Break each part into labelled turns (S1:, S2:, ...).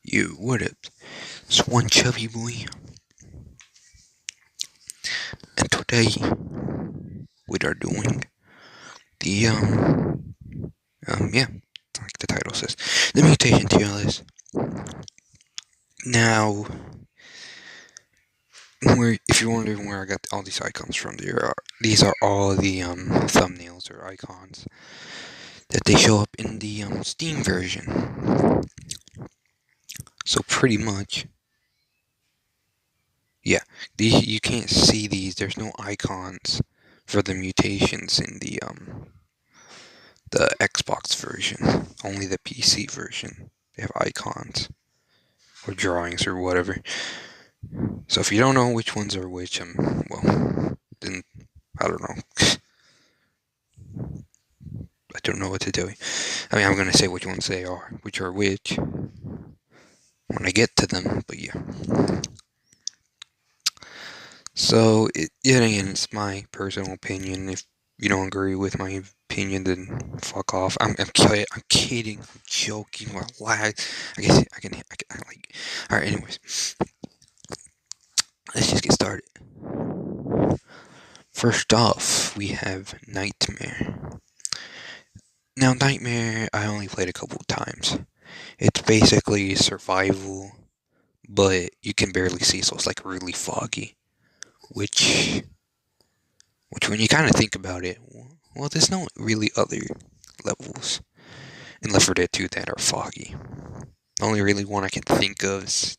S1: You what up? It's one chubby boy, and today we are doing the yeah, like the title says, the mutation tier list. Now, if you're wondering where I got all these icons from, these are all the thumbnails or icons that they show up in the Steam version. So pretty much, yeah, you can't see these. There's no icons for the mutations in the Xbox version, only the PC version. They have icons or drawings or whatever. So if you don't know which ones are which, well, then I don't know. I don't know what to tell you. I mean, I'm gonna say which ones they are, which are which, when I get to them. But yeah. So yet again, it's my personal opinion. If you don't agree with my opinion, then fuck off. I'm kidding. I'm joking. Why? I guess I can like. All right. Anyways, let's just get started. First off, we have Nightmare. Now, Nightmare, I only played a couple of times. It's basically survival, but you can barely see, so it's like really foggy. Which when you kind of think about it, well, there's no really other levels in Left 4 Dead 2 that are foggy. The only really one I can think of is,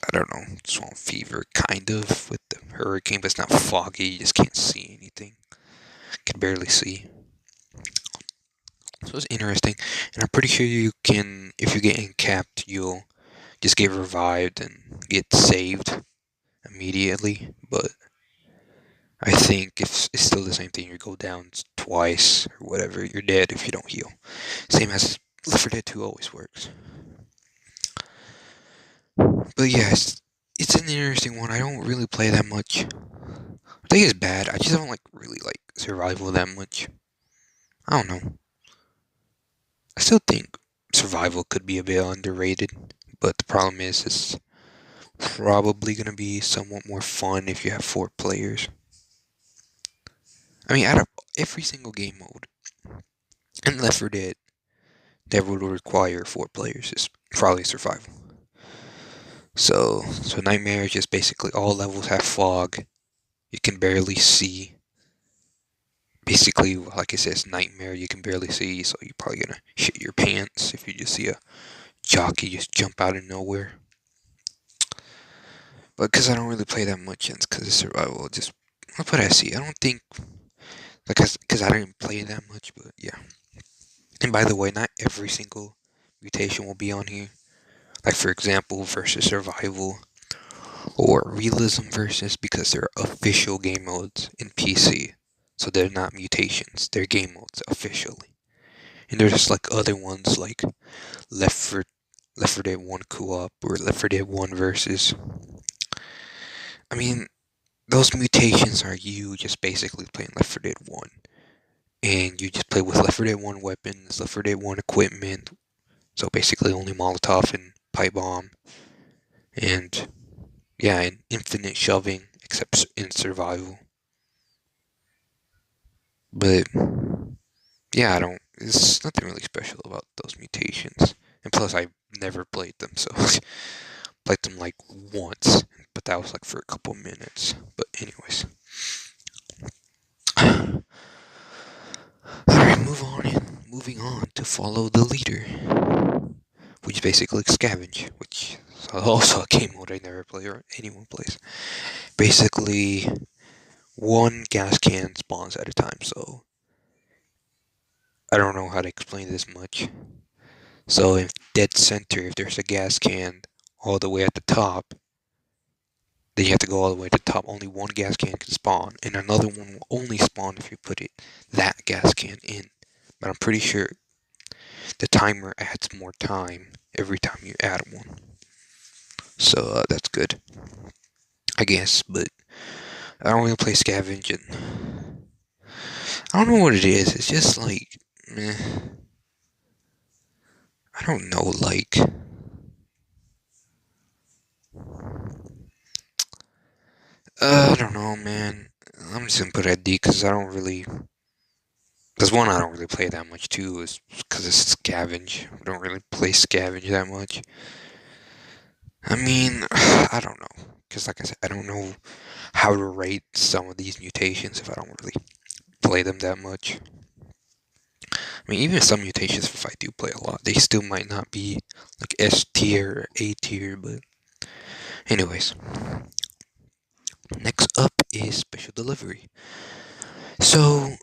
S1: I don't know, Swamp Fever, kind of, with the hurricane, but it's not foggy, you just can't see anything. Can barely see. So it's interesting, and I'm pretty sure you can, if you get encapped, you'll just get revived and get saved immediately, but I think it's still the same thing. You go down twice or whatever, you're dead if you don't heal. Same as Left 4 Dead 2 always works. But yeah, it's an interesting one. I don't really play that much. I think it's bad. I just don't really like survival that much. I don't know. I still think survival could be a bit underrated, but the problem is it's probably gonna be somewhat more fun if you have 4 players. I mean, out of every single game mode in Left 4 Dead that would require 4 players is probably survival. So Nightmare is just basically all levels have fog. You can barely see. Basically, like it says, Nightmare, you can barely see, so you're probably gonna shit your pants if you just see a jockey just jump out of nowhere. But because I don't really play that much, and because it's survival, just what I see. I don't think, because I didn't play that much, but yeah. And by the way, not every single mutation will be on here. Like for example, versus survival or realism versus, because they're official game modes in PC. So they're not mutations, they're game modes officially. And there's just like other ones like Left 4 Dead 1 co-op or Left 4 Dead 1 versus. I mean, those mutations are you just basically playing Left 4 Dead 1. And you just play with Left 4 Dead 1 weapons, Left 4 Dead 1 equipment. So basically only Molotov and pipe bomb. And yeah, and infinite shoving, except in survival. But yeah, there's nothing really special about those mutations. And plus, I never played them, so played them like once, but that was like for a couple minutes. But anyways, all right, moving on to follow the leader, which is basically Scavenge, which is also a game mode I never play or anyone plays. Basically, one gas can spawns at a time, so I don't know how to explain this much. So in dead center, if there's a gas can all the way at the top, then you have to go all the way to the top. Only one gas can can spawn, and another one will only spawn if you put that gas can in. But I'm pretty sure the timer adds more time every time you add one. So that's good, I guess. But I don't really play Scavenge, and I don't know what it is. It's just like, I don't know, like, don't know, man. I'm just gonna put it at D because I don't really. Because one, I don't really play that much. Two is because it's Scavenge. I don't really play Scavenge that much. I mean, I don't know. Because like I said, I don't know how to rate some of these mutations if I don't really play them that much. I mean, even some mutations, if I do play a lot, they still might not be like S tier or A tier. But anyways, next up is special delivery. So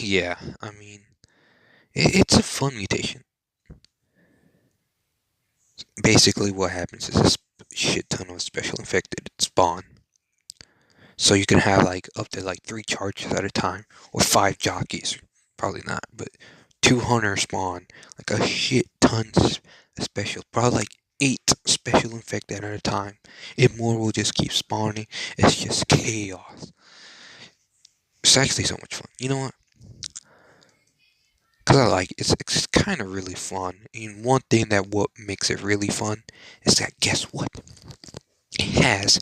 S1: yeah, I mean, it's a fun mutation. Basically, what happens is a shit ton of special infected spawn. So you can have like up to like 3 charges at a time, or 5 jockeys. Probably not, but 200 spawn, like a shit ton of special. Probably like 8 special infected at a time. And more will just keep spawning. It's just chaos. It's actually so much fun. You know what? Because I like it. It's kind of really fun. And one thing that what makes it really fun is that guess what? It has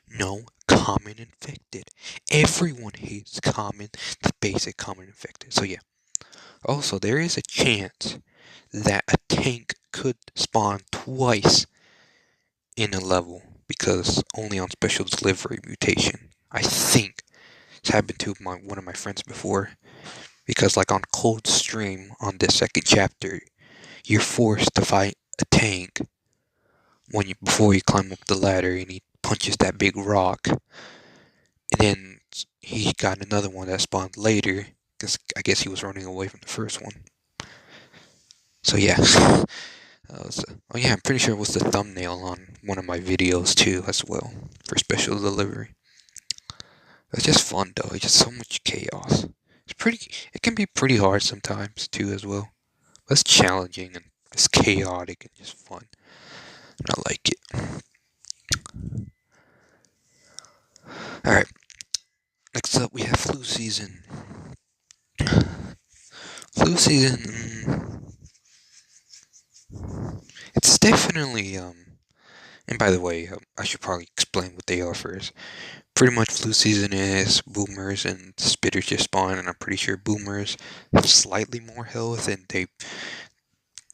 S1: no common infected. Everyone hates the basic common infected. So yeah. Also, there is a chance that a tank could spawn twice in a level because only on special delivery mutation. I think it's happened to one of my friends before. Because like on Cold Stream on the second chapter, you're forced to fight a tank before you climb up the ladder, and he punches that big rock. And then he got another one that spawned later, because I guess he was running away from the first one. So yeah. Oh yeah, I'm pretty sure it was the thumbnail on one of my videos too, as well, for special delivery. It's just fun though, it's just so much chaos. It can be pretty hard sometimes too, as well. But it's challenging and it's chaotic and just fun. And I like it. Alright, next up we have flu season. Flu season, it's definitely, and by the way, I should probably explain what they are first. Pretty much flu season is boomers and spitters just spawn, and I'm pretty sure boomers have slightly more health, and they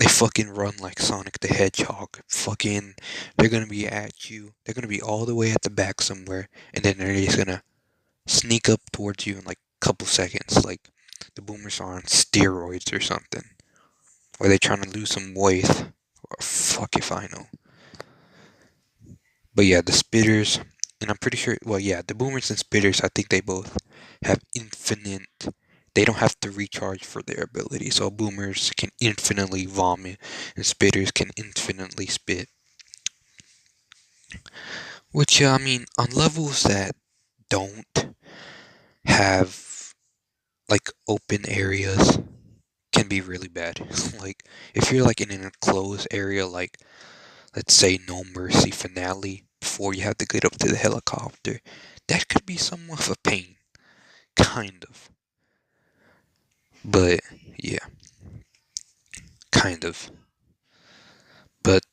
S1: fucking run like Sonic the Hedgehog. Fucking, they're gonna be at you. They're gonna be all the way at the back somewhere, and then they're just gonna sneak up towards you in like a couple seconds. Like the boomers are on steroids or something. Or they trying to lose some weight. Or fuck if I know. But yeah, the spitters, and I'm pretty sure, well, yeah, the boomers and spitters, I think they both have infinite. They don't have to recharge for their ability. So boomers can infinitely vomit, and spitters can infinitely spit. Which, I mean, on levels that don't have, like, open areas, can be really bad. Like, if you're, like, in an enclosed area, like, let's say No Mercy Finale, before you have to get up to the helicopter, that could be somewhat of a pain. Kind of. But, yeah, kind of. But,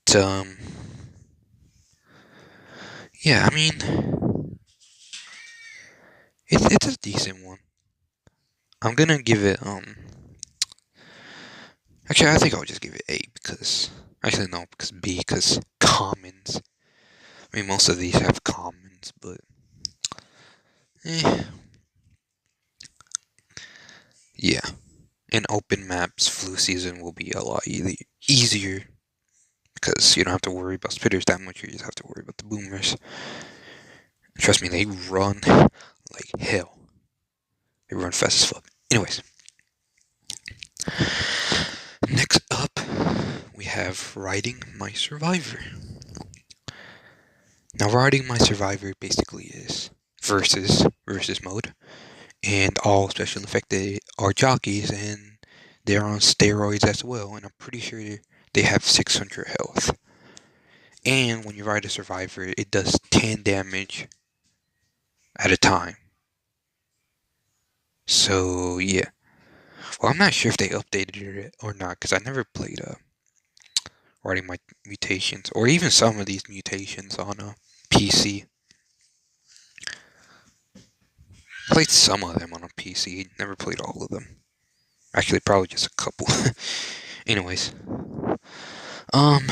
S1: yeah, I mean, it's a decent one. I'm gonna give it, actually, I think I'll just give it A because, actually, no, because B, because commons. I mean, most of these have commons, but, eh, yeah. In open maps, flu season will be a lot easier because you don't have to worry about spitters that much. You just have to worry about the boomers. Trust me, they run like hell. They run fast as fuck. Anyways, next up, we have Riding My Survivor. Now, Riding My Survivor basically is versus mode, and all special infected are jockeys, and they're on steroids as well. And I'm pretty sure they have 600 health. And when you ride a survivor, it does 10 damage at a time. So, yeah. Well, I'm not sure if they updated it or not, because I never played Riding My Mutations, or even some of these mutations on PC. Played some of them on a PC. Never played all of them. Actually, probably just a couple. Anyways, um,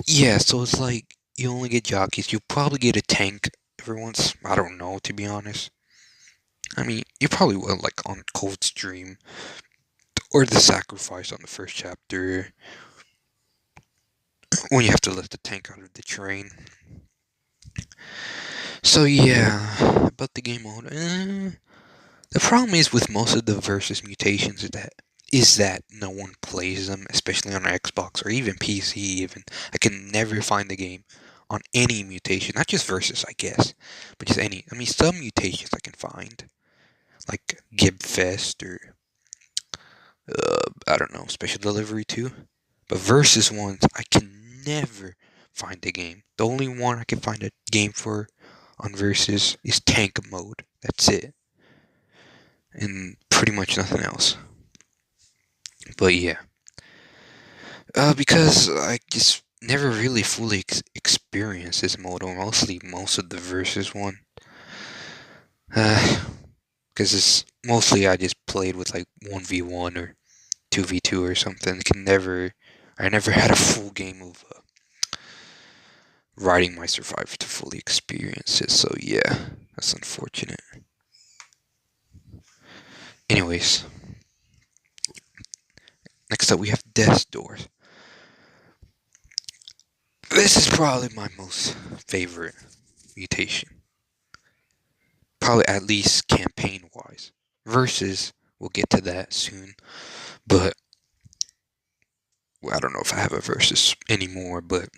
S1: yeah. So it's like you only get jockeys. You probably get a tank every once. I don't know, to be honest. I mean, you probably will, like on Cold Stream or the Sacrifice on the first chapter, when you have to lift the tank out of the terrain. So yeah, about the game mode. The problem is with most of the versus mutations is that no one plays them, especially on Xbox or even PC. Even I can never find the game on any mutation, not just versus, I guess, but just any. I mean, some mutations I can find, like Gibfest or I don't know, Special Delivery 2. But versus ones I can never find the game. The only one I can find a game for on versus is tank mode. That's it, and pretty much nothing else. But yeah, because I just never really fully experienced this mode, or mostly most of the versus one. Because it's mostly I just played with like 1v1 or 2v2 or something. I never had a full game of riding my survivor to fully experience it. So yeah, that's unfortunate. Anyways, next up we have Death Doors. This is probably my most favorite mutation. Probably at least campaign wise. Versus, we'll get to that soon. But well, I don't know if I have a versus anymore. But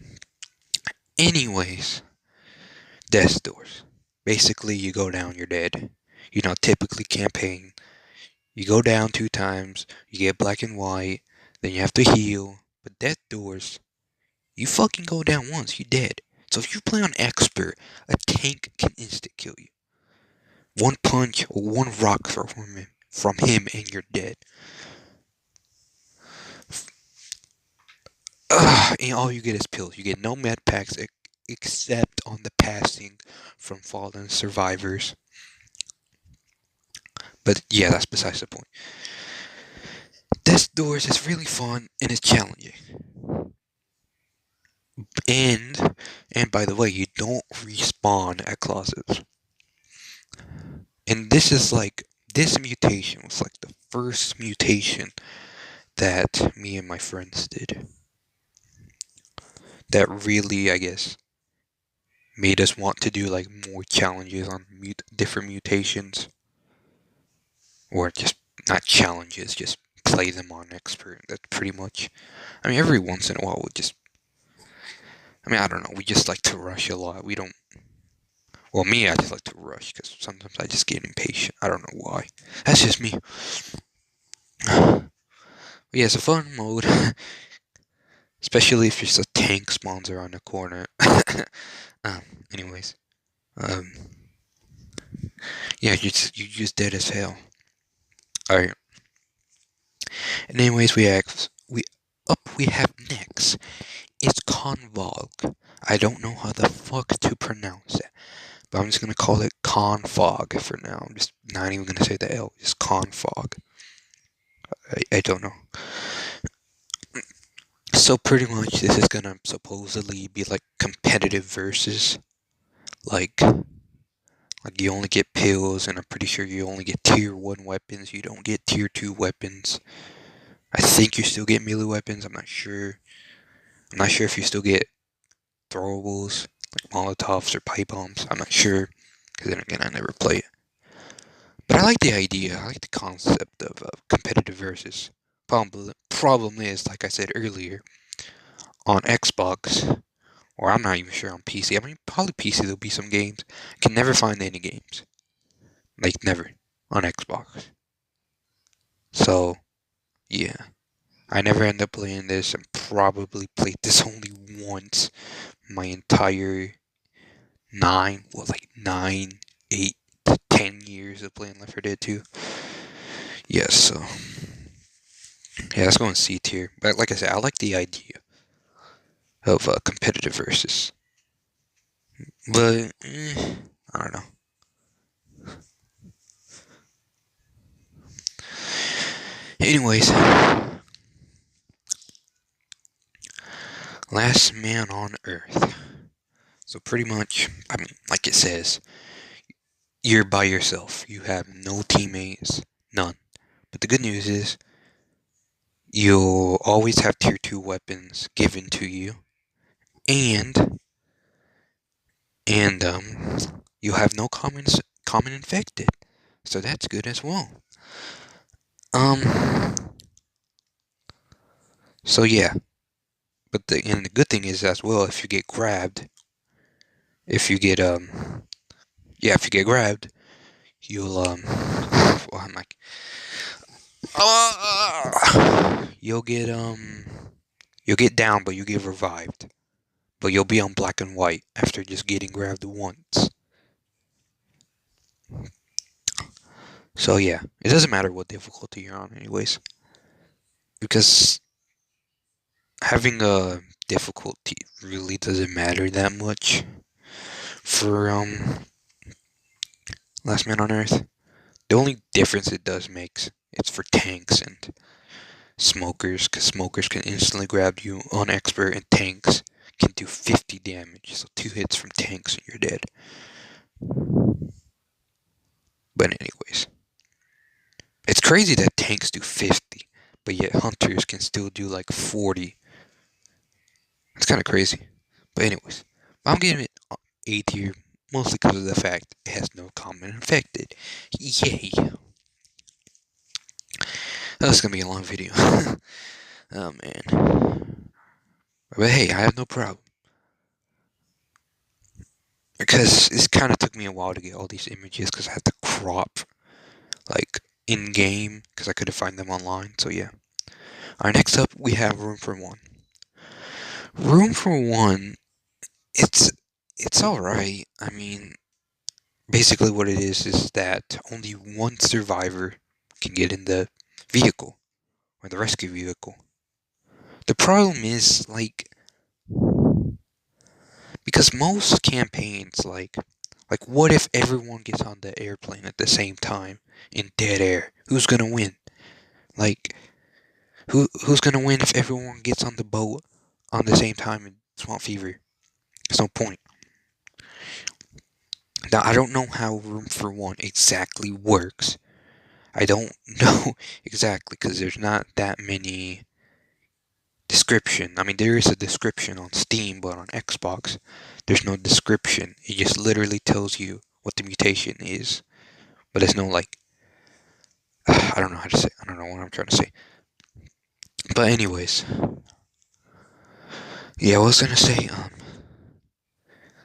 S1: anyways, Death Doors. Basically, you go down, you're dead. You know, typically campaign. You go down 2 times, you get black and white, then you have to heal. But Death Doors, you fucking go down once, you're dead. So if you play on Expert, a tank can insta kill you. One punch or one rock from him and you're dead. And all you get is pills. You get no med packs except on the passing from fallen survivors. But yeah, that's besides the point. Death Doors is really fun and it's challenging. And by the way, you don't respawn at closets. And this mutation was like the first mutation that me and my friends did. That really, I guess, made us want to do like more challenges on different mutations. Or just not challenges, just play them on expert. That's pretty much. I mean, every once in a while I don't know, we just like to rush a lot. We don't. Well, me, I just like to rush because sometimes I just get impatient. I don't know why. That's just me. But yeah, it's a fun mode. Especially if just a tank spawns around the corner. um, anyways. Um, yeah, you're just dead as hell. Alright. And anyways, we have next. It's Convog. I don't know how the fuck to pronounce it. But I'm just gonna call it Confog for now. I'm just not even gonna say the L. Just Confog. I don't know. So pretty much this is gonna supposedly be like competitive versus like you only get pills, and I'm pretty sure you only get tier 1 weapons. You don't get tier 2 weapons. I think you still get melee weapons. I'm not sure. I'm not sure if you still get throwables like Molotovs or pipe bombs. I'm not sure, because then again I never play it. But I like the idea. I like the concept of competitive versus. Problem is, like I said earlier, on Xbox, or I'm not even sure on PC. I mean, probably PC there'll be some games. I can never find any games. Like, never. On Xbox. So, yeah. I never end up playing this, and probably played this only once my entire 9, 8 to 10 years of playing Left 4 Dead 2. Yes, so. Yeah, let's go in C tier. But like I said, I like the idea of competitive versus. But I don't know. Anyways, last man on Earth. So pretty much, I mean, like it says, you're by yourself. You have no teammates, none. But the good news is, you'll always have tier 2 weapons given to you, and and you have no common infected. So that's good as well. Um so yeah, but the good thing is as well, if you get grabbed, if you get yeah, if you get grabbed, you'll well, I'm like you'll get down, but you get revived. But you'll be on black and white after just getting grabbed once. So yeah, it doesn't matter what difficulty you're on anyways. Because having a difficulty really doesn't matter that much for Last Man on Earth. The only difference it does makes it's for tanks and smokers, because smokers can instantly grab you on expert, and tanks can do 50 damage. So 2 hits from tanks and you're dead. But anyways, it's crazy that tanks do 50, but yet hunters can still do like 40. It's kind of crazy. But anyways, I'm giving it A tier, mostly because of the fact it has no common infected. Yay! That's gonna be a long video. Oh man. But hey, I have no problem. Because it kind of took me a while to get all these images because I had to crop, like, in game, because I couldn't find them online. So yeah. Alright, next up we have Room for One. Room for One, it's alright. I mean, basically what it is that only one survivor can get in the vehicle, or the rescue vehicle. The problem is, like, because most campaigns, like what if everyone gets on the airplane at the same time in dead air? Who's gonna win? Like, who's gonna win if everyone gets on the boat on the same time in Swamp Fever? There's no point. Now, I don't know how Room for One exactly works. I don't know exactly because there's not that many description. I mean, there is a description on Steam, but on Xbox, there's no description. It just literally tells you what the mutation is, but there's no like. I don't know how to say. I don't know what I'm trying to say. But anyways, yeah, I was gonna say.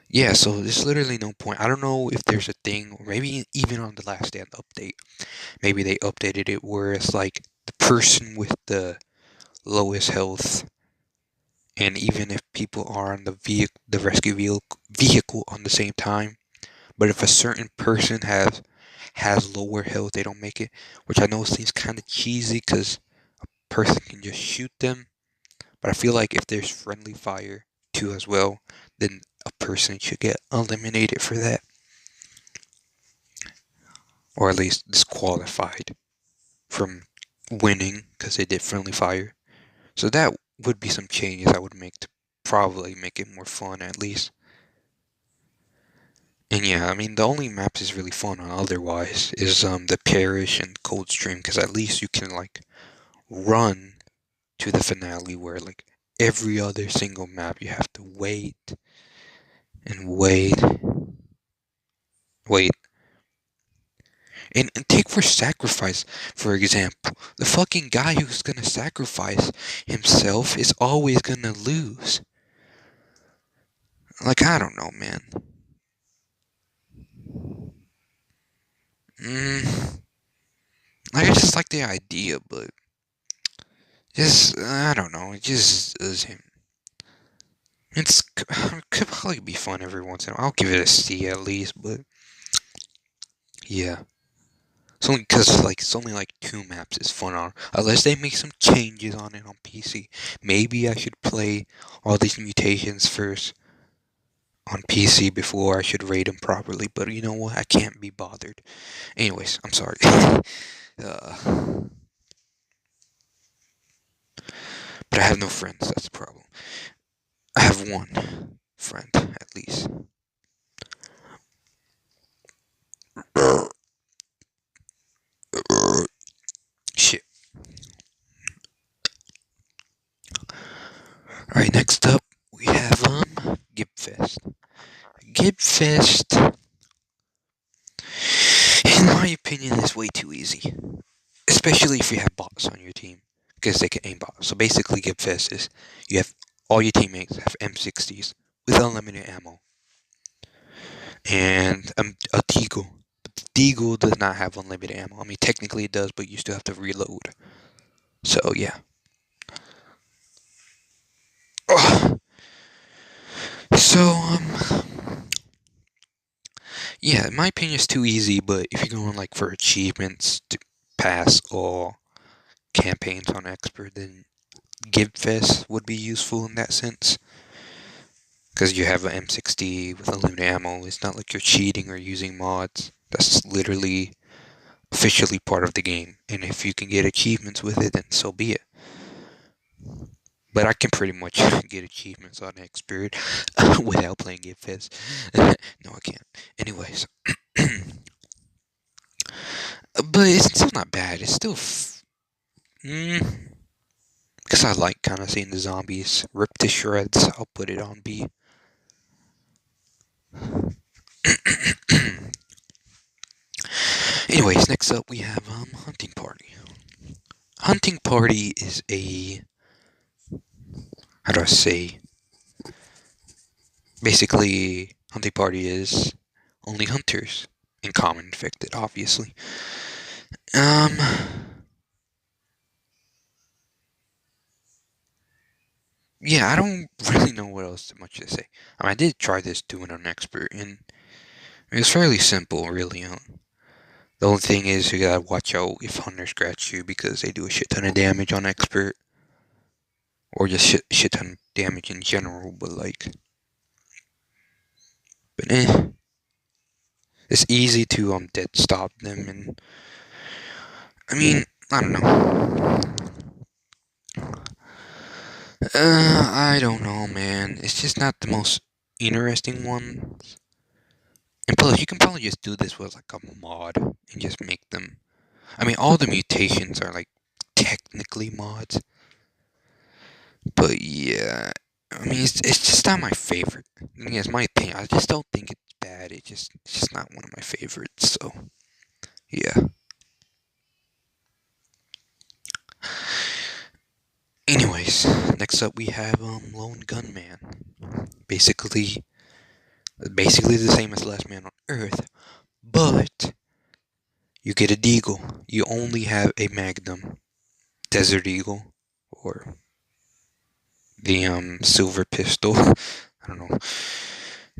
S1: Yeah. So there's literally no point. I don't know if there's a thing, or maybe even on the Last Stand update, maybe they updated it where it's like the person with the lowest health, and even if people are on the rescue vehicle on the same time, but if a certain person has lower health, they don't make it. Which I know seems kind of cheesy because a person can just shoot them, but I feel like if there's friendly fire too as well, then a person should get eliminated for that, or at least disqualified from winning because they did friendly fire. So that would be some changes I would make to probably make it more fun at least. And yeah, I mean the only maps is really fun on otherwise is the Parish and Coldstream, because at least you can like run to the finale, where like every other single map you have to wait and wait, and take for sacrifice, for example. The fucking guy who's gonna sacrifice himself is always gonna lose. Like, I don't know, man. Mm, like, I just like the idea, but just, I don't know, it just doesn't. Could probably be fun every once in a while. I'll give it a C at least, but yeah. It's only because like it's only like 2 maps is fun on, unless they make some changes on it on PC. Maybe I should play all these mutations first on PC before I should rate them properly, but you know what? I can't be bothered. Anyways, I'm sorry. uh, but I have no friends, that's the problem. I have one friend, at least. Shit. Alright, next up, we have, Gibfest. Gibfest, in my opinion, is way too easy. Especially if you have bots on your team, because they can aimbot. So basically, Gibfest is you have all your teammates have M60s with unlimited ammo, and a Deagle. Deagle does not have unlimited ammo. I mean, technically it does, but you still have to reload. So yeah. Ugh. So yeah, in my opinion, it's too easy. But if you're going like for achievements to pass all campaigns on expert, then Gibfest would be useful in that sense. Because you have an M60 with unlimited ammo. It's not like you're cheating or using mods. That's literally officially part of the game. And if you can get achievements with it, then so be it. But I can pretty much get achievements on Expert without playing Gibfest. No, I can't. Anyways. But it's still not bad. It's still... because I like kind of seeing the zombies ripped to shreds. I'll put it on B. Anyways, next up we have Hunting Party. Hunting Party is a... how do I say? Basically, Hunting Party is only hunters and common infected, obviously. Yeah, I don't really know what else much to say. I did try this doing on expert, and it was fairly simple, really. The only thing is you gotta watch out if hunters scratch you because they do a shit ton of damage on expert, or just shit ton of damage in general. But it's easy to dead stop them, and I mean, I don't know. I don't know, man. It's just not the most interesting one. And plus, you can probably just do this with like a mod and just make them. I mean, all the mutations are like technically mods, but yeah. I mean, it's just not my favorite. I mean, it's my opinion. I just don't think it's bad. It's just not one of my favorites. So yeah. Anyways, next up we have Lone Gunman. Basically, basically the same as Last Man on Earth, but you get a deagle. You only have a Magnum, Desert Eagle, or the silver pistol. I don't know.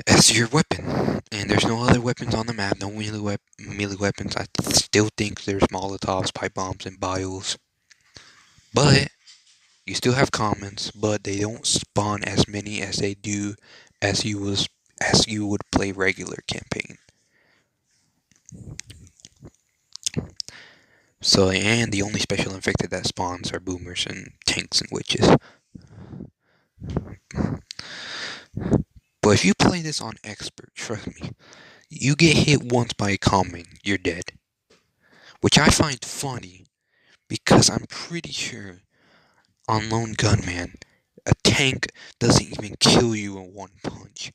S1: As your weapon, and there's no other weapons on the map. No melee weapons. I still think there's Molotovs, pipe bombs, and bios, but you still have commons. But they don't spawn as many as they do as you would play regular campaign. So, and the only special infected that spawns are boomers and tanks and witches. But if you play this on expert, trust me, you get hit once by a common, you're dead. Which I find funny because I'm pretty sure on Lone Gunman, a tank doesn't even kill you in one punch.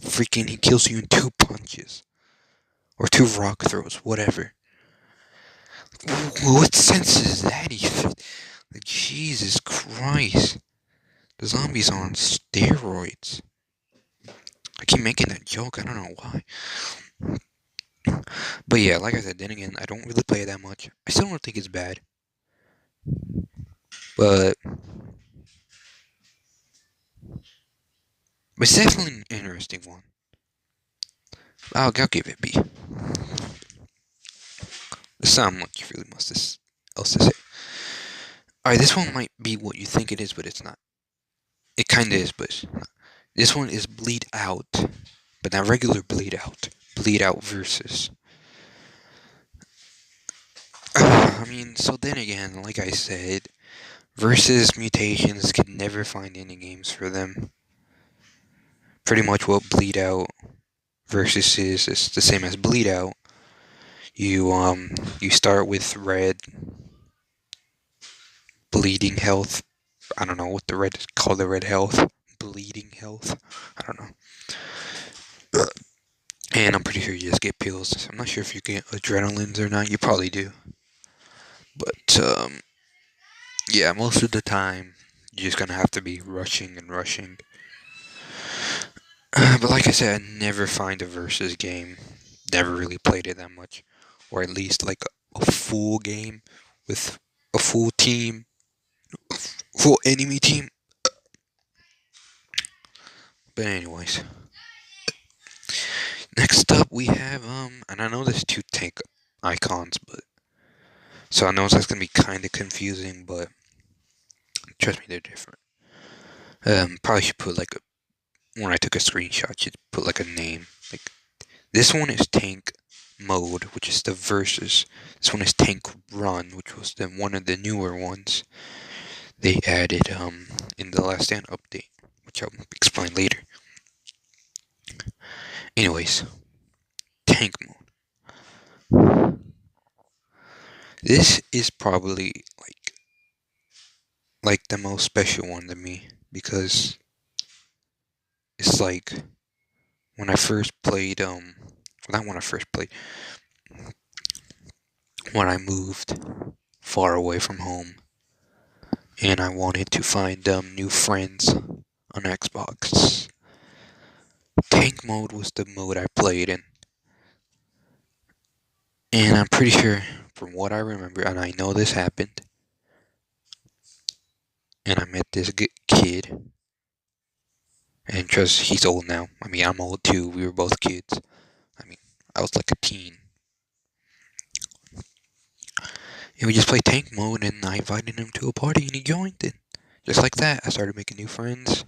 S1: Freaking, he kills you in 2 punches. Or 2 rock throws, whatever. What sense is that even? Like, Jesus Christ. The zombies are on steroids. I keep making that joke, I don't know why. But yeah, like I said, then again, I don't really play it that much. I still don't think it's bad. But it's definitely an interesting one. I'll give it B. There's not much really much else to say. Alright, this one might be what you think it is, but it's not. It kinda is, but it's not. This one is Bleed Out, but not regular Bleed Out. Bleed Out versus. I mean, so then again, like I said, versus mutations can never find any games for them. Pretty much what Bleed Out versus is the same as Bleed Out. You start with red bleeding health. I don't know what the red call the red health. Bleeding health. I don't know. And I'm pretty sure you just get pills. I'm not sure if you get adrenalines or not. You probably do. But yeah, most of the time you're just gonna have to be rushing and rushing. But like I said, I never find a versus game. Never really played it that much, or at least like a full game with a full team, full enemy team. But anyways, next up we have and I know there's two tank icons, but so I know that's gonna be kind of confusing, but trust me, they're different. Probably should put like when I took a screenshot, should put like a name. Like this one is tank mode, which is the versus. This one is tank run, which was one of the newer ones they added in the Last Stand update, which I'll explain later. Anyways, tank mode. This is probably like the most special one to me because it's like when I first played not when I first played, when I moved far away from home and I wanted to find new friends on Xbox. Tank mode was the mode I played in. And I'm pretty sure, from what I remember, and I know this happened, and I met this kid, and trust, he's old now. I mean, I'm old too. We were both kids. I mean, I was like a teen. And we just played tank mode, and I invited him to a party, and he joined it. Just like that, I started making new friends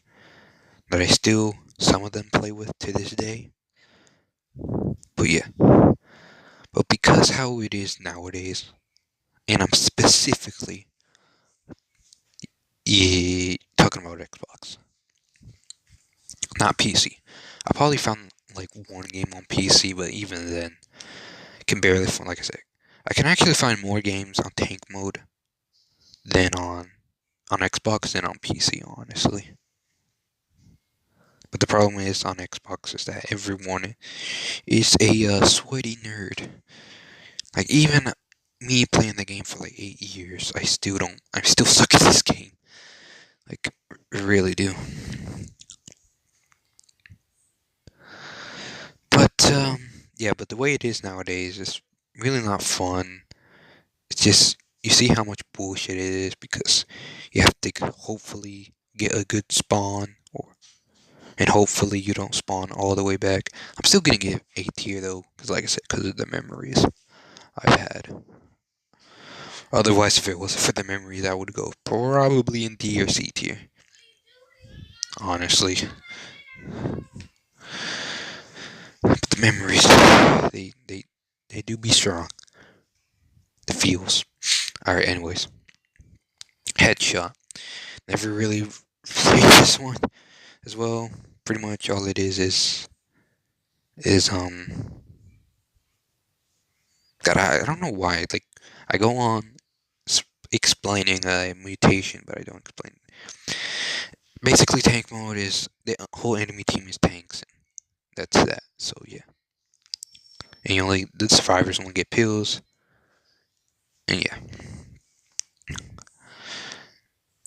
S1: that I still, some of them, play with to this day. But yeah. But because how it is nowadays, and I'm specifically talking about Xbox, not PC. I probably found like one game on PC, but even then, I can barely find, like I said, I can actually find more games on tank mode than on Xbox than on PC, honestly. But the problem is on Xbox is that everyone is a sweaty nerd. Like even me playing the game for like 8 years, I still don't. I still suck at this game. Like really do. But yeah, but the way it is nowadays is really not fun. It's just you see how much bullshit it is because you have to hopefully get a good spawn, and hopefully you don't spawn all the way back. I'm still gonna get A tier though, because like I said, because of the memories I've had. Otherwise, if it wasn't for the memories, I would go probably in D or C tier. Honestly, but the memories, they do be strong. The feels. All right. Anyways, headshot. Never really played this one as well. Pretty much all it is God, I don't know why. Like I go on explaining a mutation, but I don't explain. Basically, tank mode is the whole enemy team is tanks, and that's that. So yeah, and the survivors only get pills, and yeah.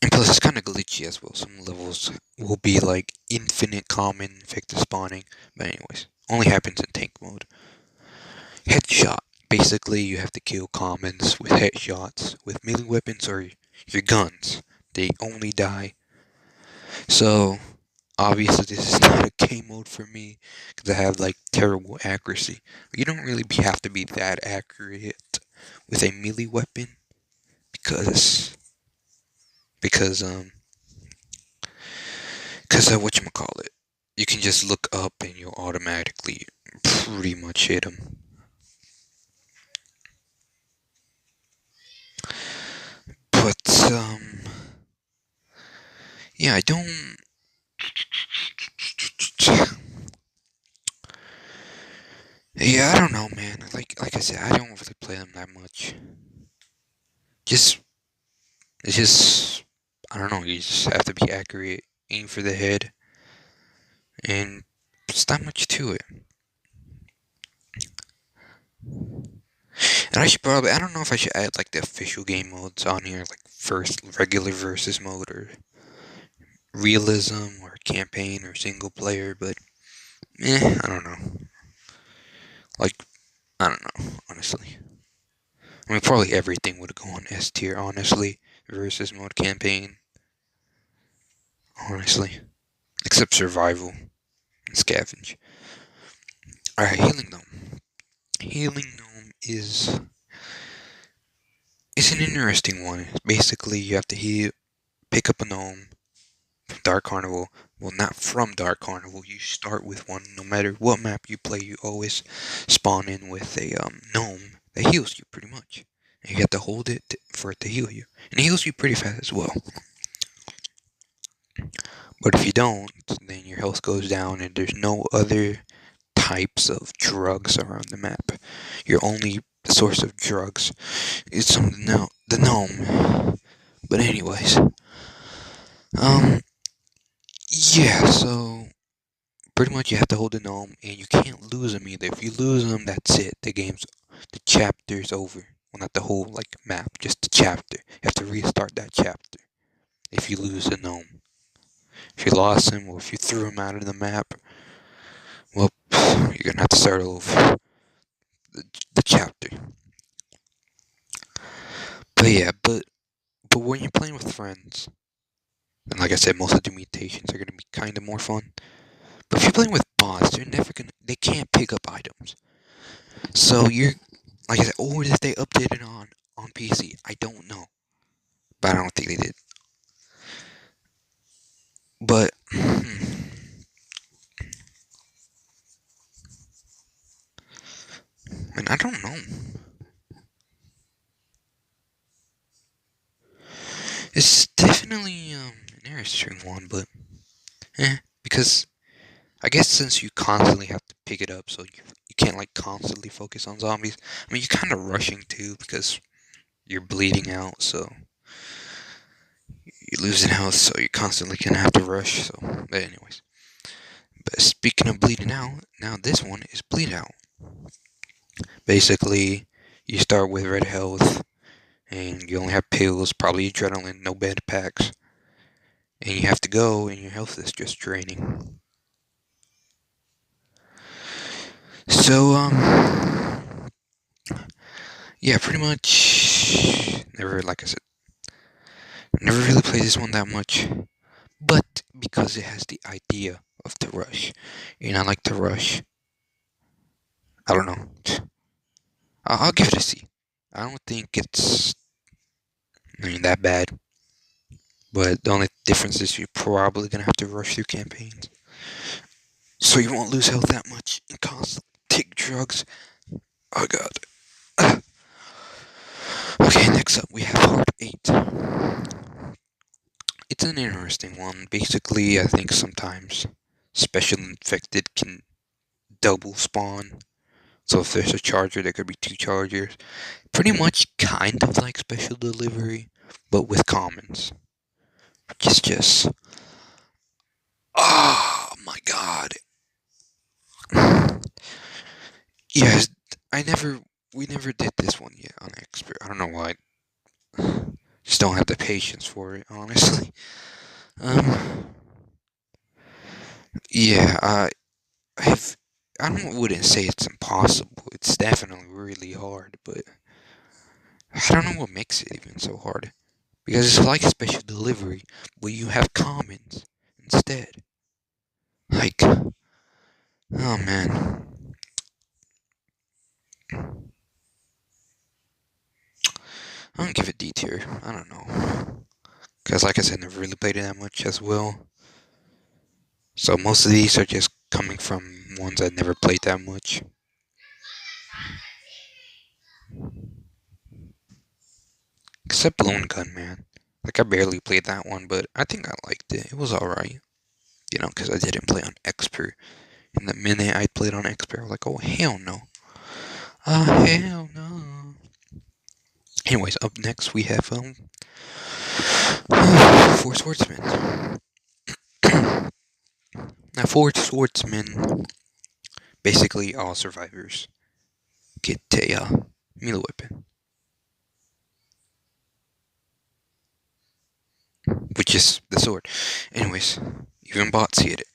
S1: And plus, it's kind of glitchy as well. Some levels will be like infinite common infected spawning, but anyways, only happens in tank mode. Headshot. Basically, you have to kill commons with headshots with melee weapons or your guns. They only die. So obviously, this is not a game mode for me because I have like terrible accuracy. You don't really have to be that accurate with a melee weapon because because whatchamacallit. you can just look up and you'll automatically pretty much hit them. But yeah, I don't. Yeah, I don't know, man. Like I said, I don't really play them that much. Just it's just I don't know. You just have to be accurate, aim for the head, and it's not much to it. And I should probably I don't know if I should add like the official game modes on here, like first regular versus mode or realism or campaign or single player, but I don't know. Like I don't know, honestly. I mean, probably everything would go on S tier, honestly. Versus mode campaign, honestly. Except survival and scavenge. Alright, healing gnome. Healing gnome is an interesting one. Basically, you have to pick up a gnome from Dark Carnival. Well, not from Dark Carnival. You start with one. No matter what map you play, you always spawn in with a gnome that heals you pretty much. And you have to hold it for it to heal you. And it heals you pretty fast as well. But if you don't, then your health goes down and there's no other types of drugs around the map. Your only source of drugs is the gnome. But anyways, um, yeah. So pretty much you have to hold the gnome, and you can't lose him either. If you lose him, that's it. The chapter's over. Well, not the whole like map, just the chapter. You have to restart that chapter if you lose the gnome. If you lost him, or if you threw him out of the map, well, you're gonna have to start over the chapter. But yeah, but when you're playing with friends, and like I said, most of the mutations are gonna be kind of more fun. But if you're playing with bots, they can't pick up items. So you're, like I said, or if they updated on PC, I don't know, but I don't think they did. But and I don't know. It's definitely an interesting one, but because I guess since you constantly have to pick it up, so you can't like constantly focus on zombies. I mean, you're kind of rushing too because you're bleeding out, so you're losing health, so you're constantly gonna have to rush. So, but anyways, but speaking of bleeding out, now this one is bleed out. Basically, you start with red health, and you only have pills, probably adrenaline, no bed packs, and you have to go, and your health is just draining. So, yeah, pretty much. Never, like I said, never really played this one that much, but because it has the idea of the rush, and I like the rush. I don't know. I'll give it a C. I don't think it's, I mean, that bad. But the only difference is you're probably gonna have to rush through campaigns, so you won't lose health that much and constantly take drugs. Oh god. Okay, next up we have Part 8. It's an interesting one. Basically, I think sometimes special infected can double spawn. So if there's a charger, there could be two chargers. Pretty much kind of like special delivery, but with commons. Just oh my god. Yes, I never we never did this one yet on expert. I don't know why. Just don't have the patience for it, honestly. Um, yeah, I've, wouldn't say it's impossible. It's definitely really hard, but I don't know what makes it even so hard. Because it's like special delivery, but you have commons instead. Like, oh man. I don't give it D tier. I don't know. Because, like I said, never really played it that much as well. So most of these are just coming from ones I never played that much. Except Blown Gun, man. Like, I barely played that one, but I think I liked it. It was alright. You know, because I didn't play on Expert. And the minute I played on Expert, I was like, oh, hell no. Hell no. Anyways, up next we have, Four Swordsmen. Now, Four Swordsmen, basically all survivors get a, melee weapon. Which is the sword. Anyways, even bots get it.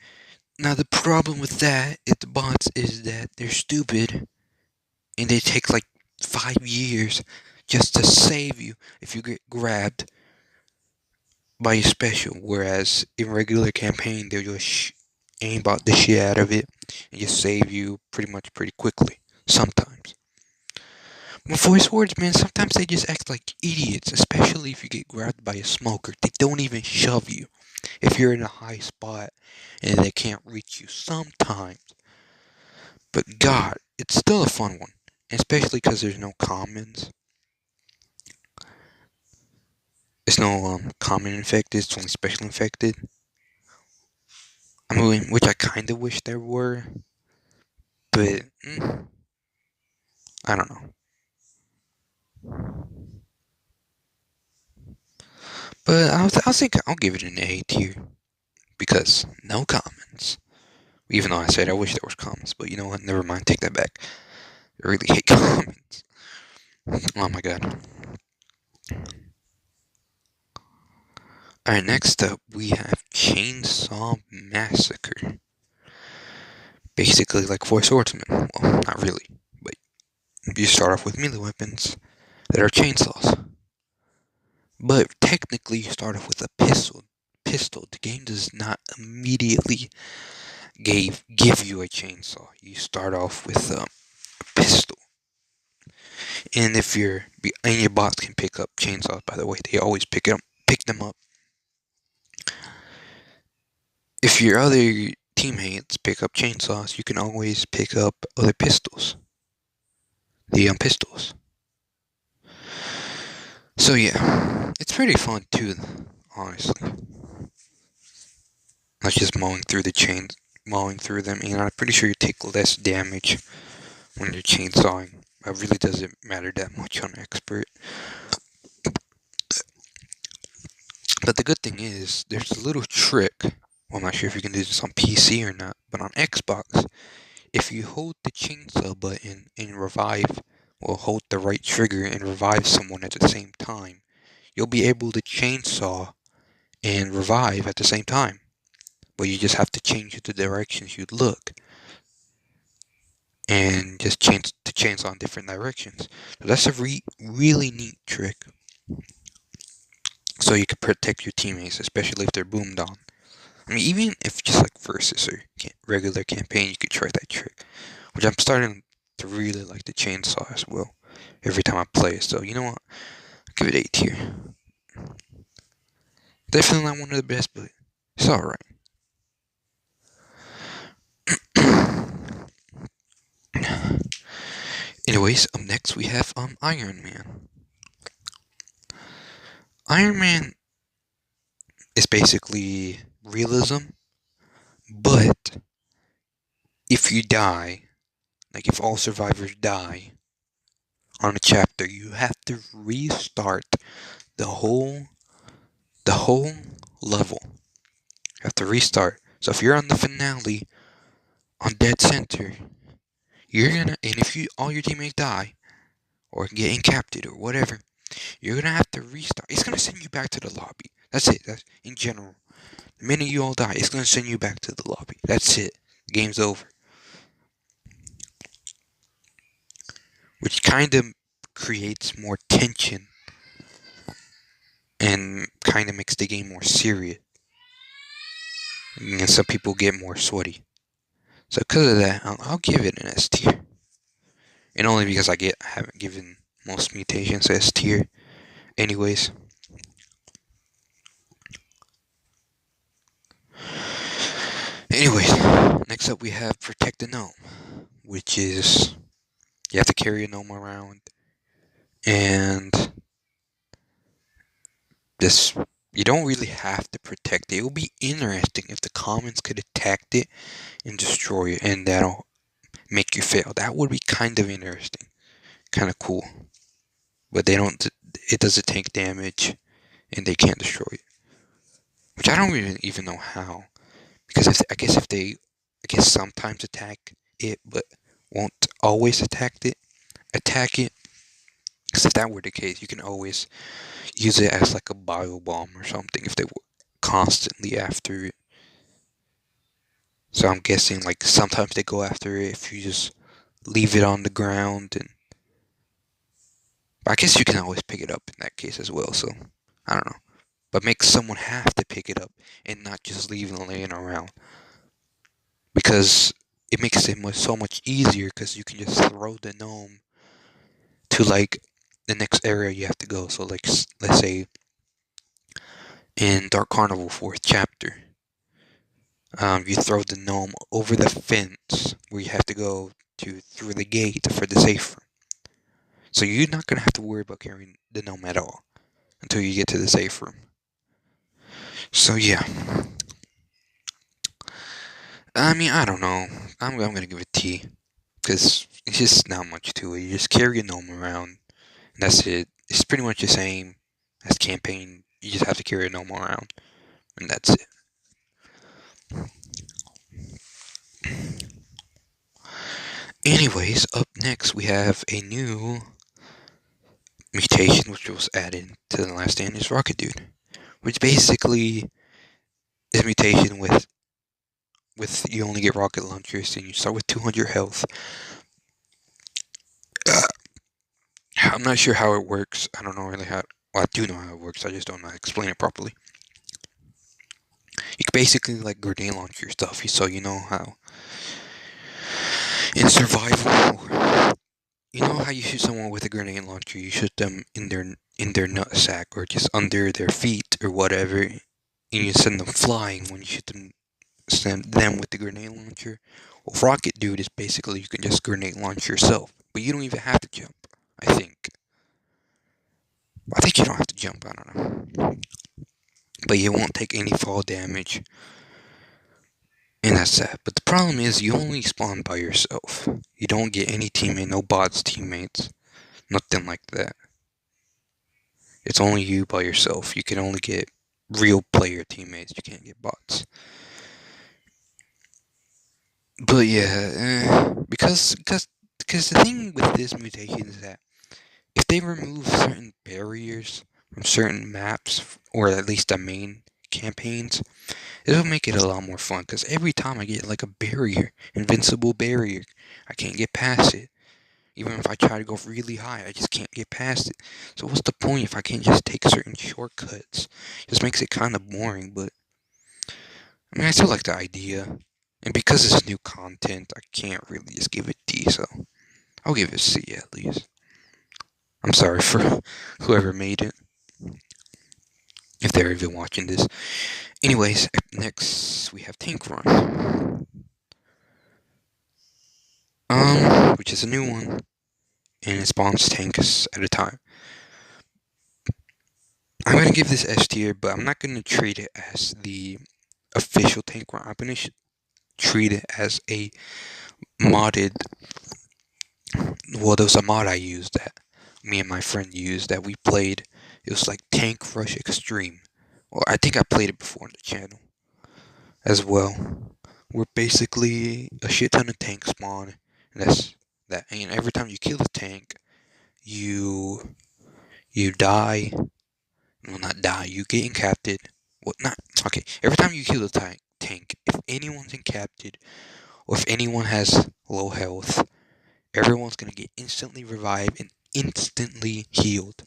S1: Now the problem with that, if the bots, is that they're stupid and they take like 5 years just to save you if you get grabbed by a special. Whereas in regular campaign, they'll just aimbot the shit out of it and just save you pretty quickly. Sometimes. But for swordsmen, sometimes they just act like idiots, especially if you get grabbed by a smoker. They don't even shove you if you're in a high spot and they can't reach you sometimes. But God, it's still a fun one, especially because there's no commons. There's no common infected, it's only special infected. I mean, which I kind of wish there were, but I don't know. But I think I'll give it an A tier because no commons. Even though I said I wish there was commons, but you know what? Never mind. Take that back. I really hate commons. Oh my god. Alright, next up we have Chainsaw Massacre. Basically like Four Swordsmen. Well, not really, but you start off with melee weapons that are chainsaws. But technically you start off with a pistol. The game does not immediately give you a chainsaw. You start off with a pistol. And if your bots can pick up chainsaws, by the way, they always pick them up. If your other teammates pick up chainsaws, you can always pick up other pistols. The pistols. So yeah, it's pretty fun too, honestly. Not just mowing through them, and I'm pretty sure you take less damage when you're chainsawing. It really doesn't matter that much on expert. But the good thing is, there's a little trick. Well, I'm not sure if you can do this on PC or not, but on Xbox, if you hold the chainsaw button and revive, or hold the right trigger and revive someone at the same time, you'll be able to chainsaw and revive at the same time. But you just have to change the directions you look. And just chainsaw in different directions. So that's a really neat trick. So you can protect your teammates, especially if they're boomed on. I mean, even if just like versus or regular campaign, you could try that trick. Which I'm starting to really like the chainsaw as well. Every time I play it. So you know what? I'll give it 8 tier. Definitely not one of the best, but it's alright. Anyways, up next we have Iron Man. Iron Man is basically realism, but if you die, like if all survivors die on a chapter, you have to restart the whole level. You have to restart. So if you're on the finale on dead center, and if all your teammates die or get incaptured or whatever, you're gonna have to restart. It's gonna send you back to the lobby. That's it. That's in general. The minute you all die, it's gonna send you back to the lobby. That's it. The game's over. Which kind of creates more tension and kind of makes the game more serious. And some people get more sweaty. So because of that, I'll give it an S tier. And only because I haven't given most mutations S tier. Anyways. Anyways, next up we have Protect the Gnome, which is you have to carry a gnome around, and this you don't really have to protect it. It would be interesting if the commons could attack it and destroy it, and that'll make you fail. That would be kind of interesting, kind of cool. But they don't. It doesn't take damage, and they can't destroy it. Which I don't even know how, because I guess sometimes attack it, but won't always attack it. Because if that were the case, you can always use it as like a bio bomb or something if they were constantly after it. So I'm guessing like sometimes they go after it if you just leave it on the ground, and I guess you can always pick it up in that case as well. So I don't know, but make someone have to pick it up and not just leave it laying around, because it makes it so much easier because you can just throw the gnome to like the next area you have to go. So like let's say in Dark Carnival 4th chapter, you throw the gnome over the fence where you have to go to through the gate for the safe room. So you're not gonna have to worry about carrying the gnome at all until you get to the safe room. So yeah, I mean I don't know. I'm gonna give it T because it's just not much to it. You just carry a gnome around, and that's it. It's pretty much the same as campaign. You just have to carry a gnome around, and that's it. Anyways, up next we have a new mutation which was added to the last stand is Rocket Dude, which basically is a mutation with you only get rocket launchers and you start with 200 health. I'm not sure how it works. I don't know really how. Well, I do know how it works. I just don't know how to explain it properly. You can basically like grenade launch your stuff, so you know how in survival, you know how you shoot someone with a grenade launcher. You shoot them in their nut sack or just under their feet or whatever, and you send them flying when you shoot them. Send them with the grenade launcher. Well, Rocket Dude is basically you can just grenade launch yourself, but you don't even have to jump. I think. I think you don't have to jump. I don't know, but you won't take any fall damage. And that's that. But the problem is you only spawn by yourself. You don't get any teammate, no bots teammates, nothing like that. It's only you by yourself. You can only get real player teammates. You can't get bots. But yeah, because the thing with this mutation is that if they remove certain barriers from certain maps, or at least the main campaigns, it'll make it a lot more fun, because every time I get like a barrier, invincible barrier, I can't get past it. Even if I try to go really high, I just can't get past it. So what's the point if I can't just take certain shortcuts? It just makes it kind of boring, but I mean, I still like the idea. And because it's new content, I can't really just give it D, so I'll give it C at least. I'm sorry for whoever made it, if they're even watching this. Anyways, next we have Tank Run, which is a new one, and it spawns tanks at a time. I'm gonna give this S tier, but I'm not gonna treat it as the official Tank Run. I'm gonna treat it as a modded. Well, there was a mod I used that me and my friend used that we played. It was like Tank Rush Extreme. Well, I think I played it before on the channel as well. Where basically a shit ton of tanks spawn, and that's that. And every time you kill a tank, you die. Well, not die. You get incapted. Well, not okay. Every time you kill a tank, if anyone's incapted or if anyone has low health, everyone's gonna get instantly revived and instantly healed.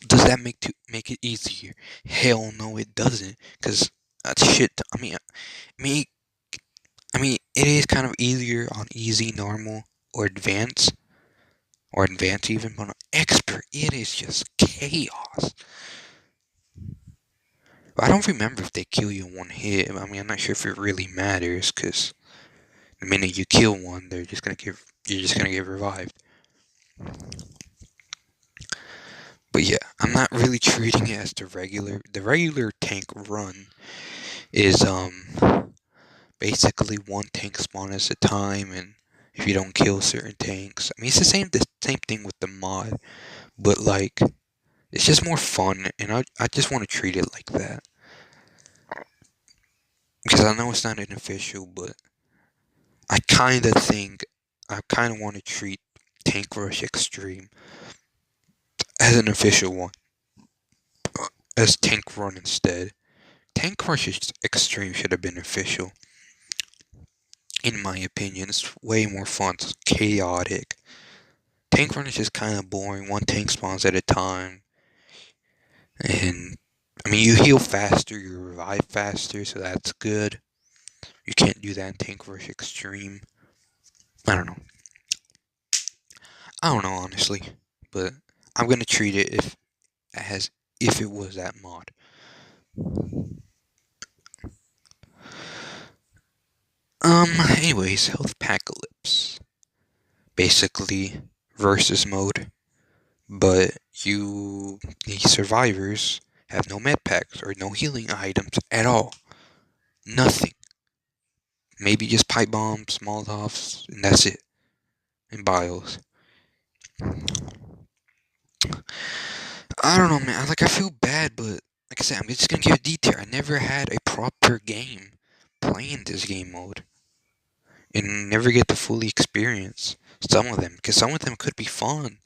S1: Does that make it easier? Hell no, it doesn't. Cause that's shit. Me, it is kind of easier on easy, normal, or advanced, even, but on expert, it is just chaos. But I don't remember if they kill you in one hit. I mean, I'm not sure if it really matters, because the minute you kill one, you're just gonna get revived. But yeah, I'm not really treating it as the regular tank run is basically one tank spawn at a time, and if you don't kill certain tanks, I mean it's the same thing with the mod, but like it's just more fun, and I just want to treat it like that because I know it's not an official, but I kind of want to treat Tank Rush Extreme as an official one, as Tank Run instead. Tank Rush Extreme should have been official, in my opinion. It's way more fun. It's chaotic. Tank Run is just kind of boring. One tank spawns at a time, and I mean you heal faster, you revive faster, so that's good. You can't do that in Tank Rush Extreme. I don't know. I don't know honestly, but I'm gonna treat it as if it was that mod. Anyways, Health Apocalypse. Basically, versus mode, but the survivors, have no med packs or no healing items at all. Nothing. Maybe just pipe bombs, molotovs, and that's it. And bios. I don't know, man. Like, I feel bad, but like I said, I'm just gonna give a detail. I never had a proper game playing this game mode, and never get to fully experience some of them, because some of them could be fun,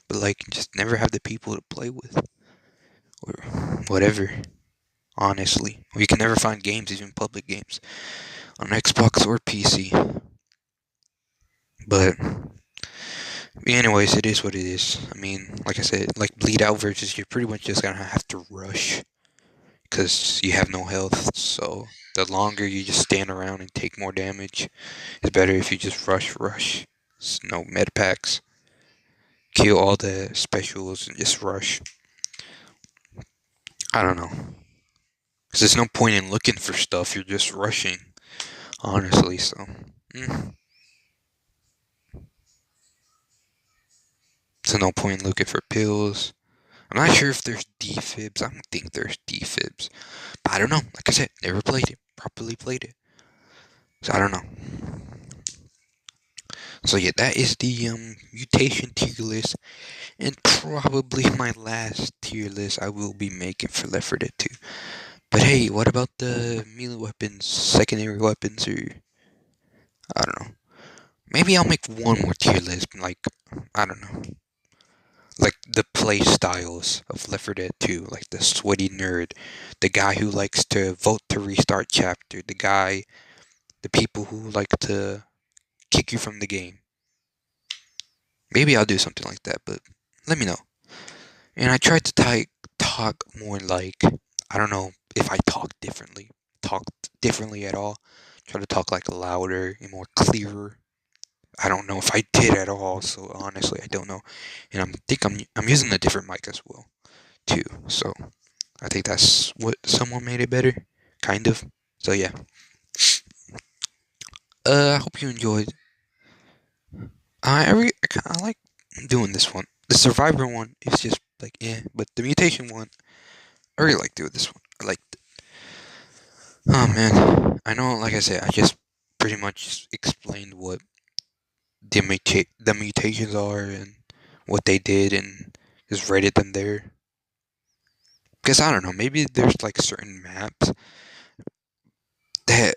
S1: but like just never have the people to play with or whatever. Honestly, or you can never find games, even public games, on Xbox or PC. But anyways, it is what it is. I mean, like I said, like bleed out versus, you're pretty much just gonna have to rush because you have no health. So the longer you just stand around and take more damage, it's better if you just rush. No med packs. Kill all the specials and just rush. I don't know. Because there's no point in looking for stuff, you're just rushing, honestly, so. Mm. So no point in looking for pills. I'm not sure if there's defibs. I don't think there's defibs. But I don't know. Like I said, never played it. Properly played it. So I don't know. So yeah, that is the mutation tier list. And probably my last tier list I will be making for Left 4 Dead 2. But hey, what about the melee weapons, secondary weapons, or I don't know. Maybe I'll make one more tier list, like I don't know. Like the play styles of Left 4 Dead 2, like the sweaty nerd, the guy who likes to vote to restart chapter, the people who like to kick you from the game. Maybe I'll do something like that, but let me know. And I tried to talk more like, I don't know if I talked differently at all. Try to talk like louder and more clearer. I don't know if I did at all, so honestly, I don't know. And I'm using a different mic as well, too. So I think that's what someone made it better, kind of. So yeah. I hope you enjoyed. I like doing this one. The Survivor one is just like but the Mutation one, I really like doing this one. I like. Oh man, I know. Like I said, I just pretty much explained what the mutations are and what they did, and just rated them there. Because I don't know, maybe there's like certain maps that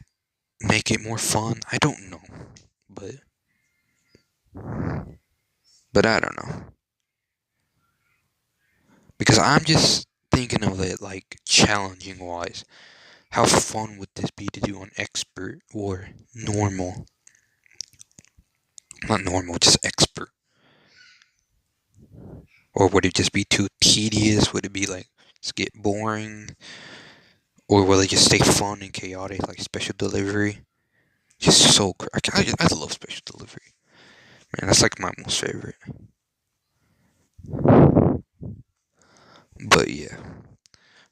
S1: make it more fun. I don't know, but I don't know, because I'm just thinking of it like challenging wise. How fun would this be to do on expert or normal? Not normal, just expert. Or would it just be too tedious? Would it be like just get boring? Or will it just stay fun and chaotic like special delivery? Just so I love special delivery. Man, that's like my most favorite. But yeah.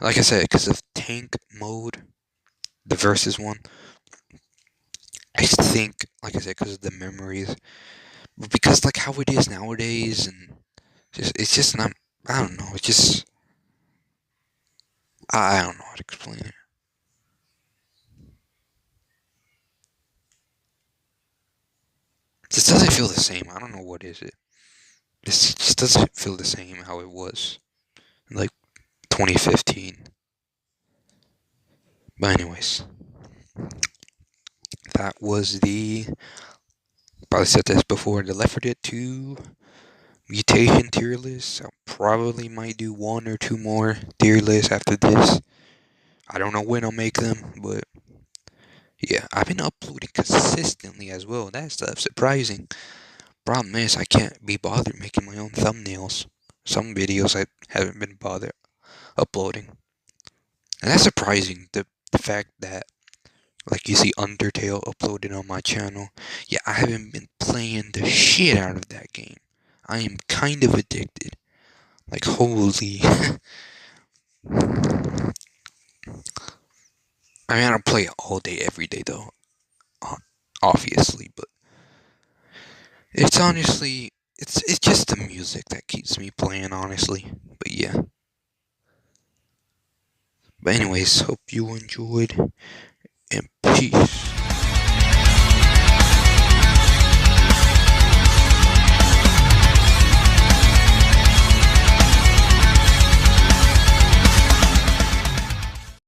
S1: Like I said, because of tank mode, the versus one, I think, like I said, because of the memories, but because like how it is nowadays, and it's just not. I don't know. It just I don't know how to explain it. It just doesn't feel the same. I don't know what is it. This just doesn't feel the same how it was in like 2015. But anyways, that was the probably said this before, the Left 4 Dead 2 Mutation tier list. I probably might do one or two more tier lists after this. I don't know when I'll make them, but yeah, I've been uploading consistently as well. That stuff's surprising. Problem is, I can't be bothered making my own thumbnails. Some videos I haven't been bothered uploading. And that's surprising, the fact that, like, you see Undertale uploaded on my channel. Yeah, I haven't been playing the shit out of that game. I am kind of addicted. Like, holy. I mean, I don't play it all day, every day, though. Obviously, but it's honestly, it's just the music that keeps me playing, honestly. But yeah. But anyways, hope you enjoyed, and peace.